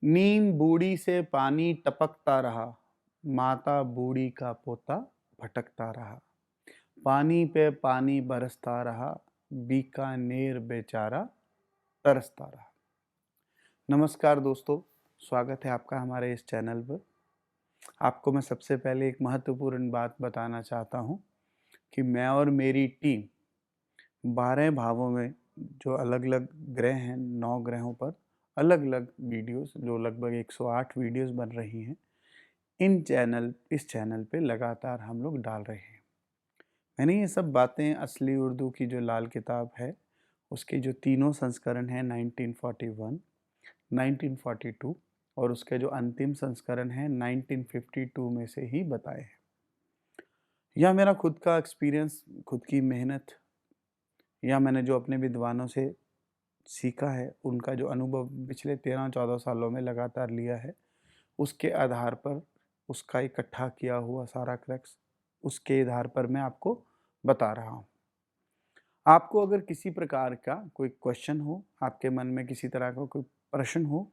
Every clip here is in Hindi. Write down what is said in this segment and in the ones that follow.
नीम बूढ़ी से पानी टपकता रहा, माता बूढ़ी का पोता भटकता रहा। पानी पे पानी बरसता रहा, बीकानेर बेचारा तरसता रहा। नमस्कार दोस्तों, स्वागत है आपका हमारे इस चैनल पर। आपको मैं सबसे पहले एक महत्वपूर्ण बात बताना चाहता हूँ कि मैं और मेरी टीम 12 भावों में जो अलग-अलग ग्रह हैं, 9 ग्रहों पर अलग-अलग वीडियोस जो लगभग 108 वीडियोस बन रही हैं, इस चैनल पे लगातार हम लोग डाल रहे हैं। मैंने ये सब बातें असली उर्दू की जो लाल किताब है, उसके जो तीनों संस्करण हैं 1941, 1942 और उसके जो अंतिम संस्करण हैं 1952 में से ही बताए हैं। यह मेरा खुद का एक्सपीरियंस, खुद की मेहनत या मैंने जो अपने विद्वानों से सीखा है, उनका जो अनुभव पिछले 13-14 सालों में लगातार लिया है, उसके आधार पर उसका इकट्ठा किया हुआ सारा क्रक्स, उसके आधार पर मैं आपको बता रहा हूँ। आपको अगर किसी प्रकार का कोई क्वेश्चन हो, आपके मन में किसी तरह का कोई प्रश्न हो,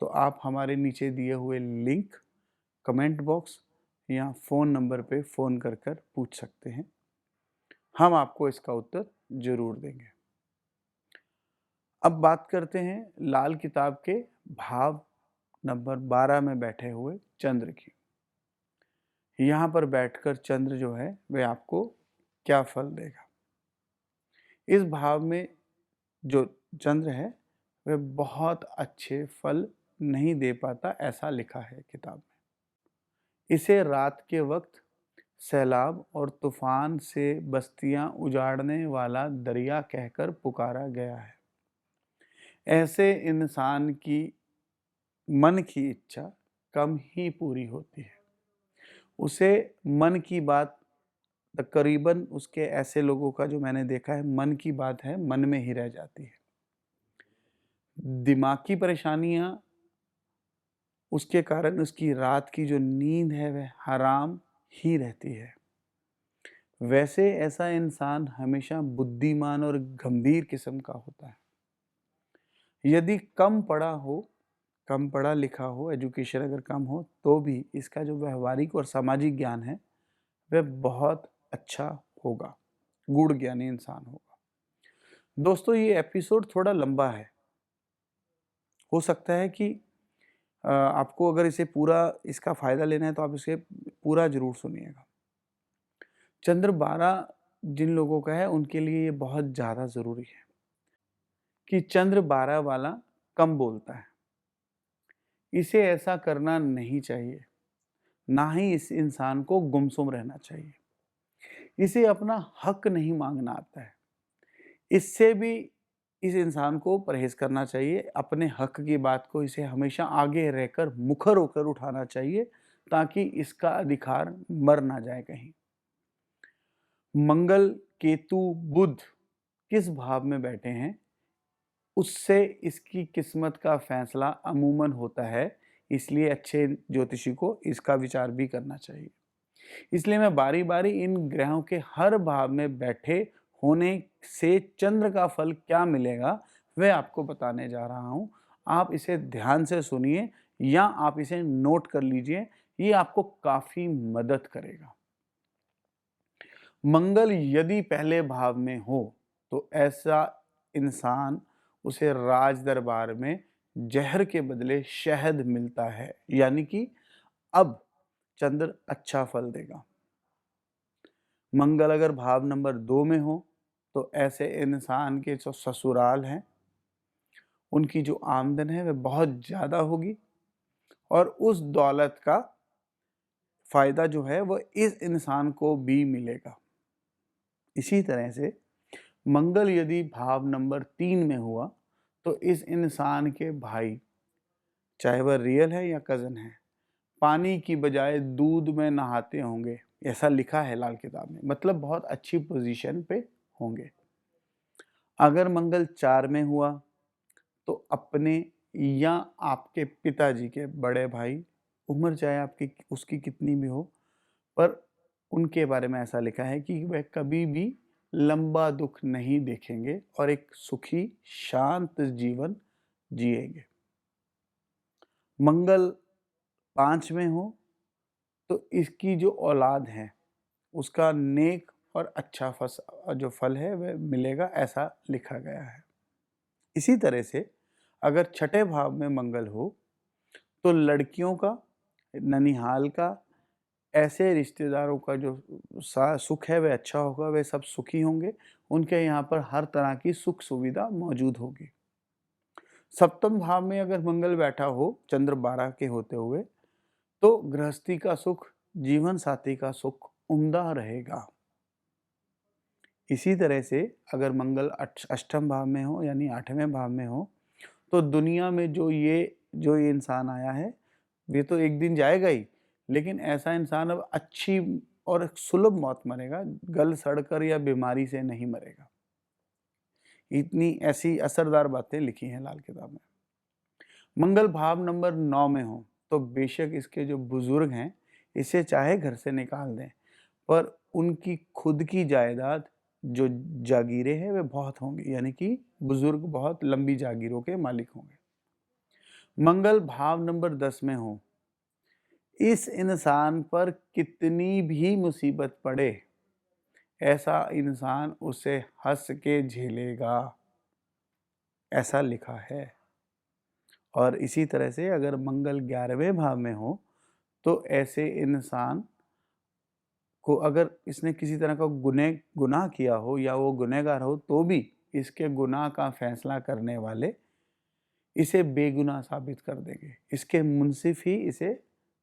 तो आप हमारे नीचे दिए हुए लिंक, कमेंट बॉक्स या फ़ोन नंबर पे फ़ोन कर पूछ सकते हैं। हम आपको इसका उत्तर ज़रूर देंगे। अब बात करते हैं लाल किताब के भाव नंबर 12 में बैठे हुए चंद्र की। यहाँ पर बैठकर चंद्र जो है वह आपको क्या फल देगा। इस भाव में जो चंद्र है वह बहुत अच्छे फल नहीं दे पाता, ऐसा लिखा है किताब में। इसे रात के वक्त सैलाब और तूफान से बस्तियां उजाड़ने वाला दरिया कहकर पुकारा गया है। ऐसे इंसान की मन की इच्छा कम ही पूरी होती है। उसे मन की बात तकरीबन उसके ऐसे लोगों का जो मैंने देखा है, मन की बात है मन में ही रह जाती है। दिमागी परेशानियां उसके कारण उसकी रात की जो नींद है वह हराम ही रहती है। वैसे ऐसा इंसान हमेशा बुद्धिमान और गंभीर किस्म का होता है। यदि कम पढ़ा लिखा हो, एजुकेशन अगर कम हो, तो भी इसका जो व्यवहारिक और सामाजिक ज्ञान है वह बहुत अच्छा होगा, गूढ़ ज्ञानी इंसान होगा। दोस्तों, ये एपिसोड थोड़ा लंबा है। हो सकता है कि आपको अगर इसे पूरा इसका फ़ायदा लेना है तो आप इसे पूरा ज़रूर सुनिएगा। चंद्र 12 जिन लोगों का है उनके लिए ये बहुत ज़्यादा ज़रूरी है कि चंद्र 12 वाला कम बोलता है। इसे ऐसा करना नहीं चाहिए, ना ही इस इंसान को गुमसुम रहना चाहिए। इसे अपना हक नहीं मांगना आता है। इससे भी इस इंसान को परहेज़ करना चाहिए। अपने हक की बात को इसे हमेशा आगे रहकर मुखर होकर उठाना चाहिए, ताकि इसका अधिकार मर ना जाए कहीं। मंगल, केतु, बुध किस भाव में बैठे हैं, उससे इसकी किस्मत का फैसला अमूमन होता है। इसलिए अच्छे ज्योतिषी को इसका विचार भी करना चाहिए। इसलिए मैं बारी-बारी इन ग्रहों के हर भाव में बैठे होने से चंद्र का फल क्या मिलेगा, वह आपको बताने जा रहा हूँ। आप इसे ध्यान से सुनिए या आप इसे नोट कर लीजिए, ये आपको काफ़ी मदद करेगा। मंगल यदि पहले भाव में हो, तो ऐसा इंसान उसे राज दरबार में ज़हर के बदले शहद मिलता है, यानी कि अब चंद्र अच्छा फल देगा। मंगल अगर भाव नंबर 2 में हो, तो ऐसे इंसान के जो ससुराल हैं, उनकी जो आमदन है वह बहुत ज़्यादा होगी और उस दौलत का फ़ायदा जो है वह इस इंसान को भी मिलेगा। इसी तरह से मंगल यदि भाव नंबर 3 में हुआ, तो इस इंसान के भाई, चाहे वह रियल है या कज़न है, पानी की बजाय दूध में नहाते होंगे। ऐसा लिखा है लाल किताब में, मतलब बहुत अच्छी पोजीशन पे होंगे। अगर मंगल 4 में हुआ, तो अपने या आपके पिताजी के बड़े भाई, उम्र चाहे आपकी उसकी कितनी भी हो, पर उनके बारे में ऐसा लिखा है कि वह कभी भी लंबा दुख नहीं देखेंगे और एक सुखी शांत जीवन जिएंगे। मंगल 5 में हो तो इसकी जो औलाद है उसका नेक और अच्छा जो फल है वह मिलेगा, ऐसा लिखा गया है। इसी तरह से अगर छठे भाव में मंगल हो तो लड़कियों का, ननिहाल का, ऐसे रिश्तेदारों का जो सुख है वह अच्छा होगा, वे सब सुखी होंगे, उनके यहाँ पर हर तरह की सुख सुविधा मौजूद होगी। सप्तम भाव में अगर मंगल बैठा हो चंद्र 12 के होते हुए तो गृहस्थी का सुख, जीवन साथी का सुख उम्दा रहेगा। इसी तरह से अगर मंगल अष्टम भाव में हो यानी 8वें भाव में हो तो दुनिया में जो ये इंसान आया है ये तो एक दिन जाएगा ही, लेकिन ऐसा इंसान अब अच्छी और सुलभ मौत मरेगा, गल सड़कर या बीमारी से नहीं मरेगा। इतनी ऐसी असरदार बातें लिखी हैं लाल किताब में। मंगल भाव नंबर 9 में हो तो बेशक इसके जो बुजुर्ग हैं इसे चाहे घर से निकाल दें, पर उनकी खुद की जायदाद जो जागीरें हैं वे बहुत होंगी, यानी कि बुजुर्ग बहुत लंबी जागीरों के मालिक होंगे। मंगल भाव नंबर 10 में हो, इस इंसान पर कितनी भी मुसीबत पड़े ऐसा इंसान उसे हंस के झेलेगा, ऐसा लिखा है। और इसी तरह से अगर मंगल 11वें भाव में हो तो ऐसे इंसान को अगर इसने किसी तरह का गुनाह किया हो या वो गुनहगार हो तो भी इसके गुनाह का फैसला करने वाले इसे बेगुनाह साबित कर देंगे, इसके मुंसिफ ही इसे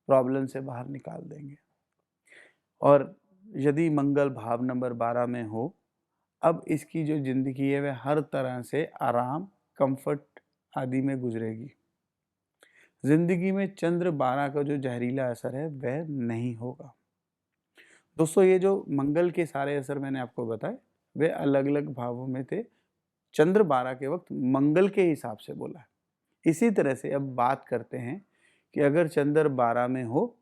प्रॉब्लम से बाहर निकाल देंगे। और यदि मंगल भाव नंबर 12 में हो, अब इसकी जो ज़िंदगी है वह हर तरह से आराम, कंफर्ट आदि में गुजरेगी। ज़िंदगी में चंद्र 12 का जो जहरीला असर है वह नहीं होगा। दोस्तों ये जो मंगल के सारे असर मैंने आपको बताए वे अलग अलग भावों में थे, चंद्र 12 के वक्त मंगल के हिसाब से बोला है। इसी तरह से अब बात करते हैं कि अगर चंद्र 12 में हो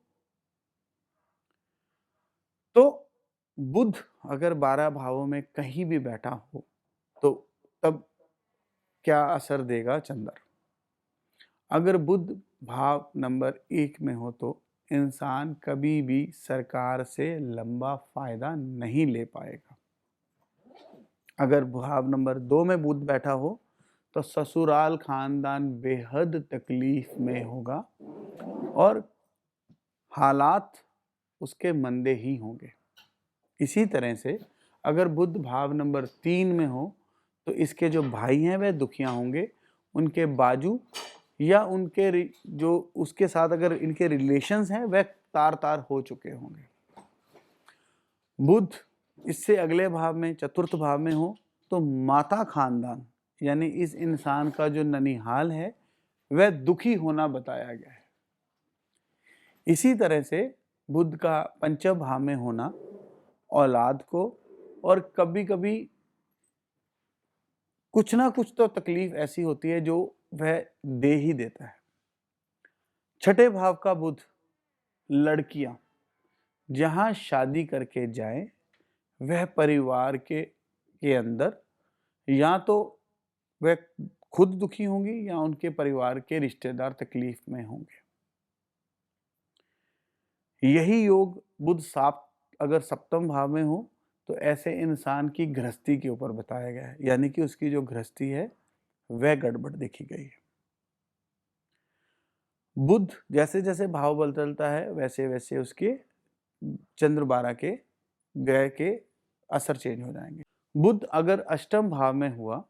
तो बुध अगर 12 भावों में कहीं भी बैठा हो तो तब क्या असर देगा चंद्र। अगर बुध भाव नंबर 1 में हो तो इंसान कभी भी सरकार से लंबा फायदा नहीं ले पाएगा। अगर भाव नंबर 2 में बुध बैठा हो तो ससुराल खानदान बेहद तकलीफ में होगा और हालात उसके मंदे ही होंगे। इसी तरह से अगर बुध भाव नंबर 3 में हो तो इसके जो भाई हैं वह दुखियां होंगे, उनके बाजू या उनके जो उसके साथ अगर इनके रिलेशंस हैं वह तार तार हो चुके होंगे। बुध इससे अगले भाव में चतुर्थ भाव में हो तो माता खानदान यानी इस इंसान का जो ननिहाल है वह दुखी होना बताया गया है। इसी तरह से बुध का पंचम भाव में होना औलाद को और कभी कभी कुछ ना कुछ तो तकलीफ ऐसी होती है जो वह दे ही देता है। छठे भाव का बुध लड़कियां जहां शादी करके जाए वह परिवार के अंदर या तो वह खुद दुखी होंगी या उनके परिवार के रिश्तेदार तकलीफ में होंगे। यही योग बुध अगर सप्तम भाव में हो तो ऐसे इंसान की गृहस्थी के ऊपर बताया गया है, यानी कि उसकी जो गृहस्थी है वह गड़बड़ देखी गई है। बुध जैसे जैसे भाव बदलता है वैसे वैसे उसके चंद्र 12 के ग्रह के असर चेंज हो जाएंगे। बुध अगर अष्टम भाव में हुआ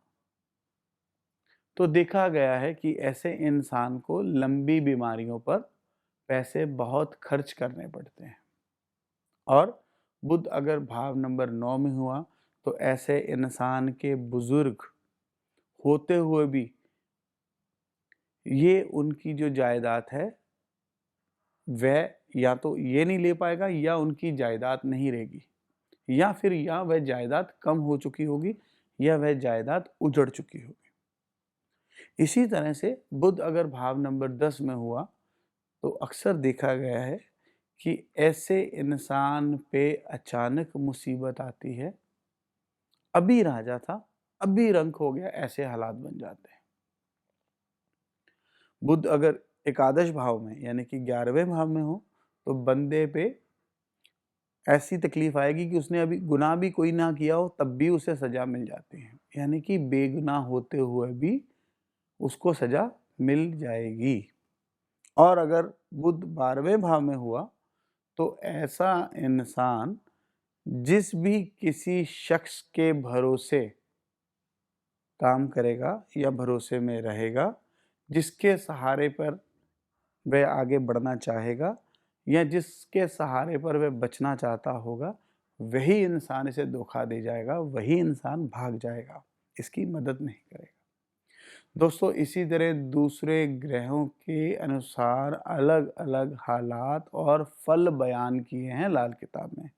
तो देखा गया है कि ऐसे इंसान को लंबी बीमारियों पर पैसे बहुत खर्च करने पड़ते हैं। और बुध अगर भाव नंबर 9 में हुआ तो ऐसे इंसान के बुजुर्ग होते हुए भी ये उनकी जो जायदाद है वह या तो ये नहीं ले पाएगा या उनकी जायदाद नहीं रहेगी, या फिर या वह जायदाद कम हो चुकी होगी या वह जायदाद उजड़ चुकी होगी। इसी तरह से बुध अगर भाव नंबर 10 में हुआ तो अक्सर देखा गया है कि ऐसे इंसान पे अचानक मुसीबत आती है, अभी राजा था अभी रंक हो गया, ऐसे हालात बन जाते हैं। बुध अगर एकादश भाव में यानी कि 11वें भाव में हो तो बंदे पे ऐसी तकलीफ आएगी कि उसने अभी गुनाह भी कोई ना किया हो तब भी उसे सजा मिल जाती है, यानी कि बेगुनाह होते हुए भी उसको सजा मिल जाएगी। और अगर बुध 12वें भाव में हुआ तो ऐसा इंसान जिस भी किसी शख्स के भरोसे काम करेगा या भरोसे में रहेगा, जिसके सहारे पर वह आगे बढ़ना चाहेगा या जिसके सहारे पर वह बचना चाहता होगा, वही इंसान इसे धोखा दे जाएगा, वही इंसान भाग जाएगा, इसकी मदद नहीं करेगा। दोस्तों इसी तरह दूसरे ग्रहों के अनुसार अलग अलग हालात और फल बयान किए हैं लाल किताब में,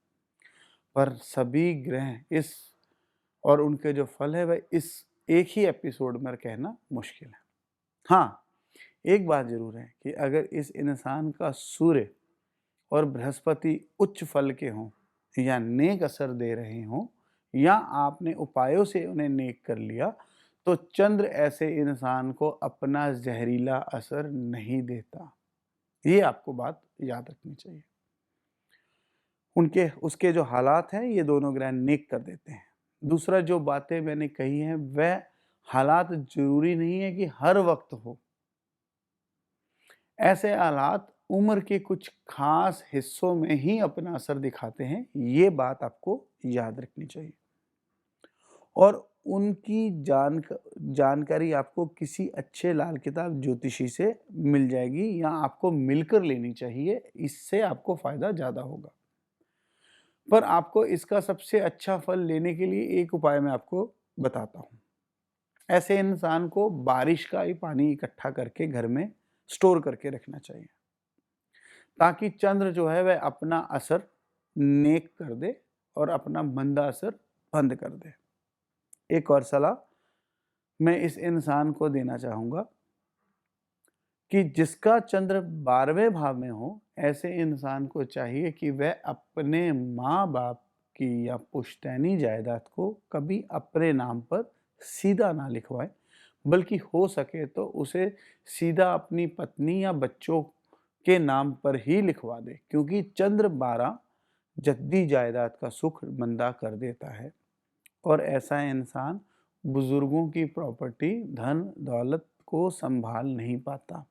पर सभी ग्रह इस और उनके जो फल है वह इस एक ही एपिसोड में कहना मुश्किल है। हाँ, एक बात जरूर है कि अगर इस इंसान का सूर्य और बृहस्पति उच्च फल के हों या नेक असर दे रहे हों या आपने उपायों से उन्हें नेक कर लिया, तो चंद्र ऐसे इंसान को अपना जहरीला असर नहीं देता। ये आपको बात याद रखनी चाहिए। उसके जो हालात हैं ये दोनों ग्रह नेक कर देते हैं। दूसरा जो बातें मैंने कही हैं वह हालात जरूरी नहीं है कि हर वक्त हो। ऐसे हालात उम्र के कुछ खास हिस्सों में ही अपना असर दिखाते हैं, ये बात आपको याद रखनी चाहिए। और उनकी जानकारी आपको किसी अच्छे लाल किताब ज्योतिषी से मिल जाएगी या आपको मिलकर लेनी चाहिए, इससे आपको फायदा ज़्यादा होगा। पर आपको इसका सबसे अच्छा फल लेने के लिए एक उपाय मैं आपको बताता हूँ। ऐसे इंसान को बारिश का ही पानी इकट्ठा करके घर में स्टोर करके रखना चाहिए, ताकि चंद्र जो है वह अपना असर नेक कर दे और अपना मंदा असर बंद कर दे। एक और सलाह मैं इस इंसान को देना चाहूँगा कि जिसका चंद्र 12वें भाव में हो, ऐसे इंसान को चाहिए कि वह अपने माँ बाप की या पुश्तैनी जायदाद को कभी अपने नाम पर सीधा ना लिखवाए, बल्कि हो सके तो उसे सीधा अपनी पत्नी या बच्चों के नाम पर ही लिखवा दे, क्योंकि चंद्र 12 जद्दी जायदाद का सुख मंदा कर देता है और ऐसा इंसान बुजुर्गों की प्रॉपर्टी धन दौलत को संभाल नहीं पाता।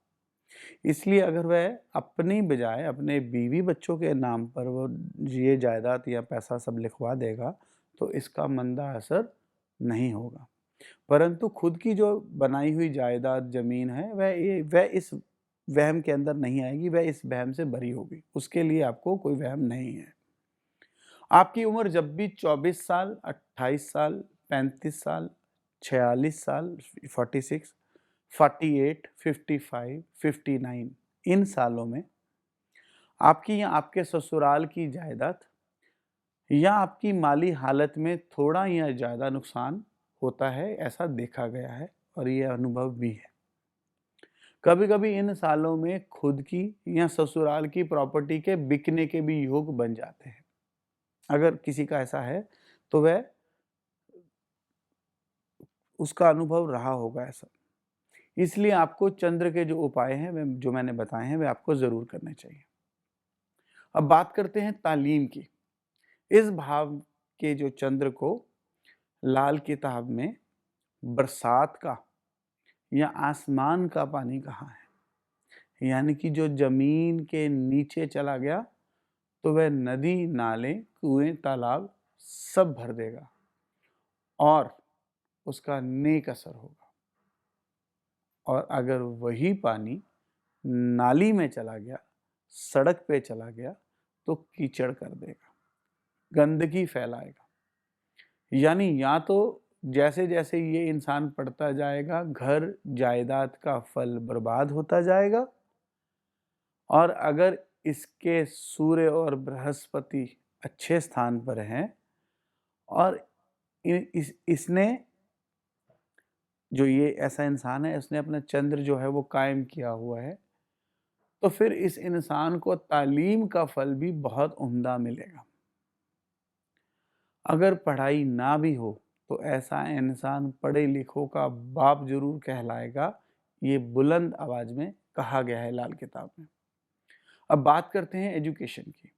इसलिए अगर वह अपनी बजाय अपने बीवी बच्चों के नाम पर वो ये जायदाद या पैसा सब लिखवा देगा तो इसका मंदा असर नहीं होगा, परंतु खुद की जो बनाई हुई जायदाद जमीन है वह इस वहम के अंदर नहीं आएगी, वह इस वहम से भरी होगी। उसके लिए आपको कोई वहम नहीं है। आपकी उम्र जब भी 24 साल, 28 साल, 35 साल, 46 साल, 46, 48, 55, 59 इन सालों में आपकी या आपके ससुराल की जायदाद या आपकी माली हालत में थोड़ा या ज़्यादा नुकसान होता है, ऐसा देखा गया है और ये अनुभव भी है। कभी कभी इन सालों में खुद की या ससुराल की प्रॉपर्टी के बिकने के भी योग बन जाते हैं। अगर किसी का ऐसा है तो वह उसका अनुभव रहा होगा ऐसा। इसलिए आपको चंद्र के जो उपाय हैं वे जो मैंने बताए हैं वे आपको ज़रूर करने चाहिए। अब बात करते हैं तालीम की। इस भाव के जो चंद्र को लाल किताब में बरसात का या आसमान का पानी कहा है, यानी कि जो जमीन के नीचे चला गया तो वह नदी नाले कुएं तालाब सब भर देगा और उसका नेक असर होगा। और अगर वही पानी नाली में चला गया, सड़क पे चला गया तो कीचड़ कर देगा, गंदगी फैलाएगा। यानी या तो जैसे जैसे ये इंसान पढ़ता जाएगा घर जायदाद का फल बर्बाद होता जाएगा, और अगर इसके सूर्य और बृहस्पति अच्छे स्थान पर हैं और इसने जो ये ऐसा इंसान है इसने अपना चंद्र जो है वो कायम किया हुआ है, तो फिर इस इंसान को तालीम का फल भी बहुत उम्दा मिलेगा। अगर पढ़ाई ना भी हो तो ऐसा इंसान पढ़े लिखों का बाप जरूर कहलाएगा, ये बुलंद आवाज में कहा गया है लाल किताब में। अब बात करते हैं एजुकेशन की,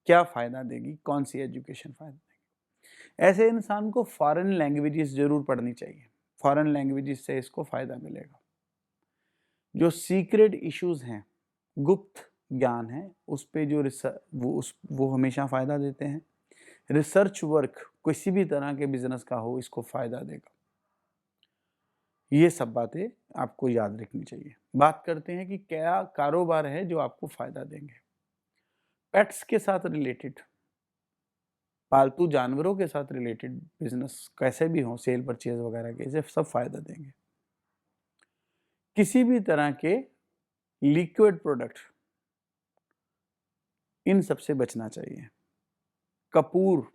क्या फ़ायदा देगी, कौन सी एजुकेशन फ़ायदा देगी। ऐसे इंसान को फॉरेन लैंग्वेजेस ज़रूर पढ़नी चाहिए, फॉरेन लैंग्वेजेस से इसको फ़ायदा मिलेगा। जो सीक्रेट इश्यूज़ हैं, गुप्त ज्ञान है, उस पे जो वो हमेशा फ़ायदा देते हैं। रिसर्च वर्क किसी भी तरह के बिजनेस का हो, इसको फ़ायदा देगा। ये सब बातें आपको याद रखनी चाहिए। बात करते हैं कि क्या कारोबार है जो आपको फ़ायदा देंगे। पेट्स के साथ रिलेटेड, पालतू जानवरों के साथ रिलेटेड बिजनेस कैसे भी हो, सेल परचेज वगैरह के, इसे सब फ़ायदा देंगे। किसी भी तरह के लिक्विड प्रोडक्ट, इन सब से बचना चाहिए। कपूर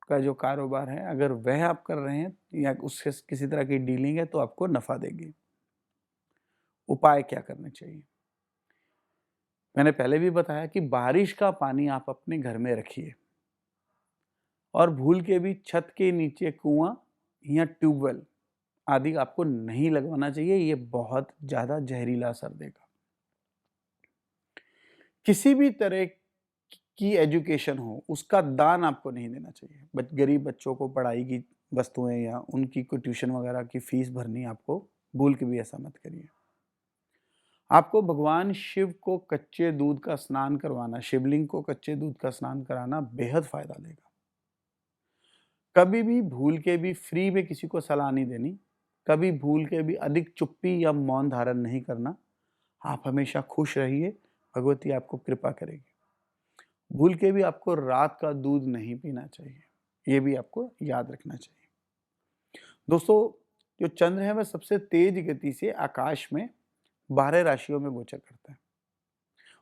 का जो कारोबार है, अगर वह आप कर रहे हैं या उससे किसी तरह की डीलिंग है, तो आपको नफ़ा देगी। उपाय क्या करने चाहिए? मैंने पहले भी बताया कि बारिश का पानी आप अपने घर में रखिए और भूल के भी छत के नीचे कुआं या ट्यूबवेल आदि आपको नहीं लगवाना चाहिए, ये बहुत ज़्यादा जहरीला असर देगा। किसी भी तरह की एजुकेशन हो, उसका दान आपको नहीं देना चाहिए। गरीब बच्चों को पढ़ाई की वस्तुएं या उनकी कोई ट्यूशन वगैरह की फीस भरनी, आपको भूल के भी ऐसा मत करिए। आपको भगवान शिव को कच्चे दूध का स्नान करवाना, शिवलिंग को कच्चे दूध का स्नान कराना बेहद फायदा देगा। कभी भी भूल के भी फ्री में किसी को सलाह नहीं देनी, कभी भूल के भी अधिक चुप्पी या मौन धारण नहीं करना। आप हमेशा खुश रहिए, भगवती आपको कृपा करेगी। भूल के भी आपको रात का दूध नहीं पीना चाहिए, ये भी आपको याद रखना चाहिए। दोस्तों, जो चंद्र है वह सबसे तेज गति से आकाश में 12 राशियों में गोचर करता है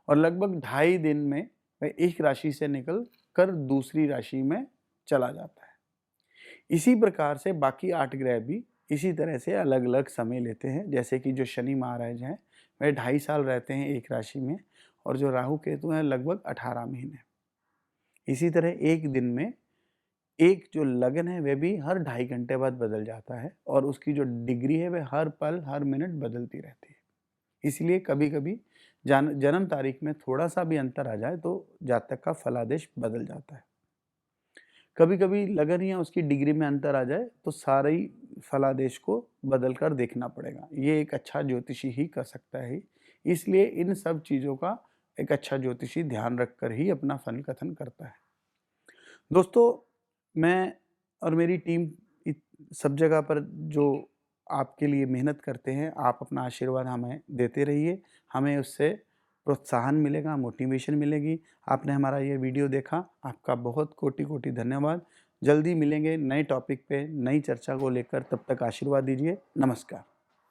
और लगभग 2.5 दिन में वह एक राशि से निकल कर दूसरी राशि में चला जाता है। इसी प्रकार से बाकी 8 ग्रह भी इसी तरह से अलग अलग समय लेते हैं। जैसे कि जो शनि महाराज हैं वह 2.5 साल रहते हैं एक राशि में, और जो राहु केतु हैं लगभग 18 महीने। इसी तरह एक दिन में एक जो लगन है वह भी हर 2.5 घंटे बाद बदल जाता है और उसकी जो डिग्री है वह हर पल हर मिनट बदलती रहती है। इसलिए कभी कभी जन्म तारीख में थोड़ा सा भी अंतर आ जाए तो जातक का फलादेश बदल जाता है। कभी कभी लगन या उसकी डिग्री में अंतर आ जाए तो सारे ही फलादेश को बदल कर देखना पड़ेगा। ये एक अच्छा ज्योतिषी ही कर सकता है, इसलिए इन सब चीज़ों का एक अच्छा ज्योतिषी ध्यान रखकर ही अपना फल कथन करता है। दोस्तों, मैं और मेरी टीम सब जगह पर जो आपके लिए मेहनत करते हैं, आप अपना आशीर्वाद हमें देते रहिए, हमें उससे प्रोत्साहन मिलेगा, मोटिवेशन मिलेगी। आपने हमारा ये वीडियो देखा, आपका बहुत कोटि-कोटि धन्यवाद। जल्दी मिलेंगे नए टॉपिक पे, नई चर्चा को लेकर, तब तक आशीर्वाद दीजिए। नमस्कार।